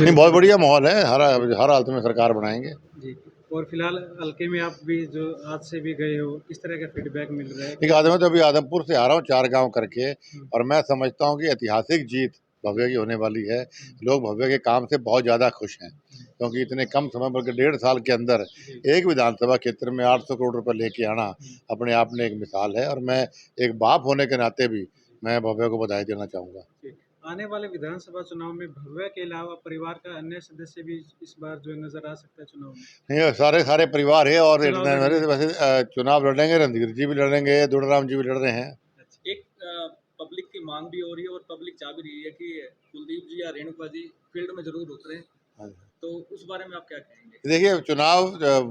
नहीं, बहुत बढ़िया माहौल है। हर हालत में सरकार बनाएंगे। जी। और फिलहाल हल्के में आप भी जो आज से भी गए हो, किस तरह का फीडबैक मिल रहा है? एक आदमी तो अभी आदमपुर से आ रहा हूँ 4 गांव करके, हुँ, और मैं समझता हूँ कि ऐतिहासिक जीत भव्य की होने वाली है। लोग भव्य के काम से बहुत ज़्यादा खुश हैं, क्योंकि इतने कम समय बल्कि 1.5 साल के अंदर जी। एक विधानसभा क्षेत्र में 800 करोड़ रुपए लेके आना हुँ, अपने आप में एक मिसाल है, और मैं एक बाप होने के नाते भी मैं भव्य को बधाई देना चाहूँगा। जी। आने वाले विधानसभा चुनाव में भव्य के अलावा परिवार का अन्य सदस्य भी इस बार जो है नज़र आ सकता है चुनाव में। नहीं, सारे सारे परिवार है, और चुनाव लड़ेंगे। वैसे चुनाव लड़ेंगे, रणधीर जी भी लड़ेंगे, दुड़राम जी भी लड़ रहे हैं। अच्छा। एक पब्लिक की मांग भी हो रही है और पब्लिक चाह भी रही है कि कुलदीप जी या रेणुका जी फील्ड में ज़रूर उतरें, हाँ। तो उस बारे में आप क्या कहेंगे? देखिए,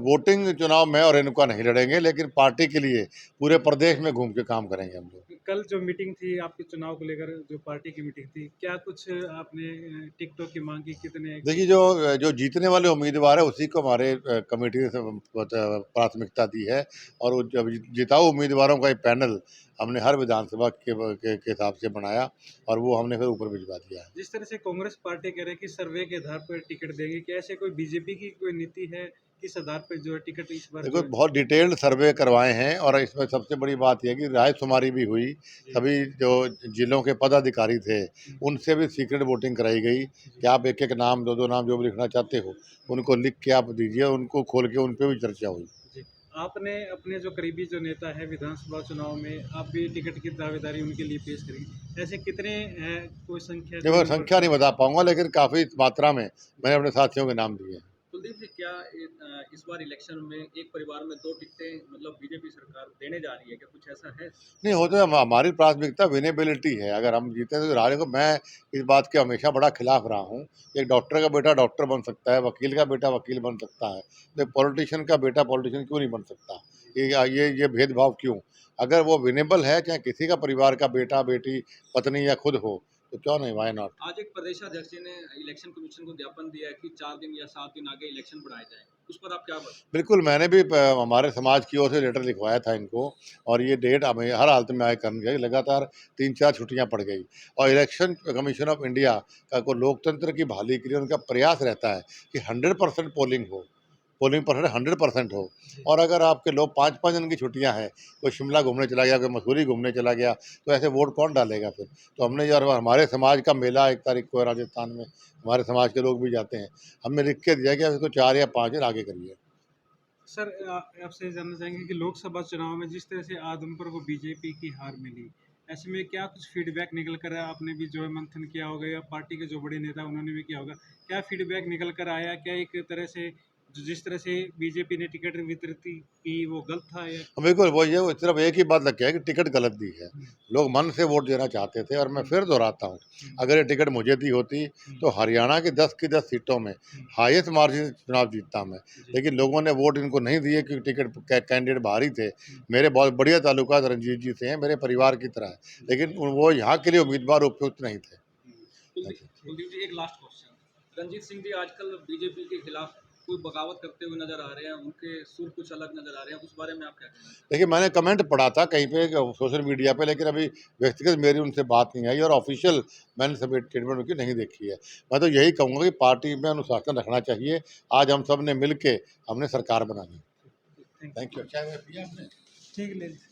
वोटिंग चुनाव में और रेणुका नहीं लड़ेंगे, लेकिन पार्टी के लिए पूरे प्रदेश में घूम के काम करेंगे हम लोग। कल जो मीटिंग थी आपके चुनाव को लेकर, जो पार्टी की मीटिंग थी, क्या कुछ आपने टिकटों की मांग की? कितने? देखिए, जो जो जीतने वाले उम्मीदवार है उसी को हमारे कमेटी ने प्राथमिकता दी है, और वो जब जिताऊ उम्मीदवारों का एक पैनल हमने हर विधानसभा के हिसाब से बनाया, और वो हमने फिर ऊपर भिजवा दिया है। जिस तरह से कांग्रेस पार्टी कह रही है कि सर्वे के आधार पर टिकट देंगे, क्या ऐसे कोई बीजेपी की कोई नीति है, किस आधार पर जो है टिकट इस बार देखो, जो है? बहुत डिटेल्ड सर्वे करवाए हैं, और इसमें सबसे बड़ी बात यह है कि रायशुमारी भी हुई। जी। सभी जो जिलों के पदाधिकारी थे, जी। उनसे भी सीक्रेट वोटिंग कराई गई कि आप एक एक नाम, दो दो नाम जो भी लिखना चाहते हो, उनको लिख के आप दीजिए, उनको खोल के उन पर भी चर्चा हुई। जी। आपने अपने जो करीबी जो नेता है विधानसभा चुनाव में, आप भी टिकट की दावेदारी उनके लिए पेश करेंगे। ऐसे कितने हैं, कोई संख्या जो देखो, नंबर? संख्या नहीं बता पाऊंगा, लेकिन काफ़ी मात्रा में मैंने अपने साथियों के नाम दिए हैं। कुलदीप जी, क्या इस बार इलेक्शन में एक परिवार में 2 टिकटें मतलब बीजेपी सरकार देने जा रही है, क्या कुछ ऐसा है? नहीं, हो तो हमारी प्राथमिकता विनेबिलिटी है। अगर हम जीते तो हारे को, मैं इस बात के हमेशा बड़ा खिलाफ रहा हूँ। एक डॉक्टर का बेटा डॉक्टर बन सकता है, वकील का बेटा वकील बन सकता है, तो पॉलिटिशियन का बेटा पॉलिटिशियन क्यों नहीं बन सकता? ये भेदभाव क्यों? अगर वो विनेबल है, चाहे किसी का परिवार का बेटा बेटी पत्नी या खुद हो, तो क्यों नहीं, वाई नॉट। आज एक प्रदेशाध्यक्ष जी ने इलेक्शन कमीशन को ज्ञापन दिया है कि 4 दिन या 7 दिन आगे इलेक्शन बढ़ाए जाएँ। उस पर आप क्या बिल्कुल, मैंने भी हमारे समाज की ओर से लेटर लिखवाया था इनको, और ये डेट हमें हर हालत में आए करनी चाहिए। लगातार 3-4 छुट्टियां पड़ गई, और इलेक्शन कमीशन ऑफ इंडिया का को लोकतंत्र की बहाली के लिए उनका प्रयास रहता है कि 100% पोलिंग हो, पोलिंग परसेंट 100% हो। और अगर आपके लोग 5-5 दिन की छुट्टियां हैं, कोई शिमला घूमने चला गया, कोई मसूरी घूमने चला गया, तो ऐसे वोट कौन डालेगा फिर? तो हमने यार, हमारे समाज का मेला 1 तारीख को है राजस्थान में, हमारे समाज के लोग भी जाते हैं, हमने लिख के दिया कि आप इसको 4 या 5 दिन आगे करिए। सर, आपसे ये जानना चाहेंगे कि लोकसभा चुनाव में जिस तरह से आदमपुर को बीजेपी की हार मिली, ऐसे में क्या कुछ फीडबैक निकल कर आया? आपने भी जो है मंथन किया होगा या पार्टी के जो बड़े नेता उन्होंने भी किया होगा। क्या फीडबैक निकल कर आया? क्या एक तरह से जिस तरह से बीजेपी ने टिकट वितरित की वो गलत था या? बिल्कुल, वो ये वो सिर्फ एक ही बात लग गया है कि टिकट गलत दी है। हुँ, लोग मन से वोट देना चाहते थे, और मैं फिर दोहराता हूँ, हुँ, अगर ये टिकट मुझे दी होती, हुँ, तो हरियाणा की 10 की 10 सीटों में हुँ, हाईएस्ट मार्जिन से चुनाव जीतता मैं। जी, लेकिन लोगों ने वोट इनको नहीं दिए, क्योंकि टिकट कैंडिडेट बाहर ही थे। हुँ, मेरे बहुत बढ़िया ताल्लुकात रणजीत जी से हैं, मेरे परिवार की तरह हैं, जी, लेकिन वो यहाँ के लिए उम्मीदवार उपयुक्त नहीं थे। हुँ। कुलदीप कुलदीप जी, एक लास्ट क्वेश्चन। रणजीत सिंह जी आजकल बीजेपी के खिलाफ कोई बगावत करते हुए नज़र आ रहे हैं, उनके सुर कुछ अलग नज़र आ रहे हैं, उस बारे में आप क्या कहना चाहेंगे? देखिए, मैंने कमेंट पढ़ा था कहीं पे सोशल मीडिया पे, लेकिन अभी व्यक्तिगत मेरी उनसे बात नहीं आई, और ऑफिशियल मैंने सभी स्टेटमेंट उनकी नहीं देखी है। मैं तो यही कहूँगा कि पार्टी में अनुशासन रखना चाहिए। आज हम सब ने मिल के हमने सरकार बनानी। Thank thank you. चाय वाय पिया आपने? ठीक है, ले लीजिए।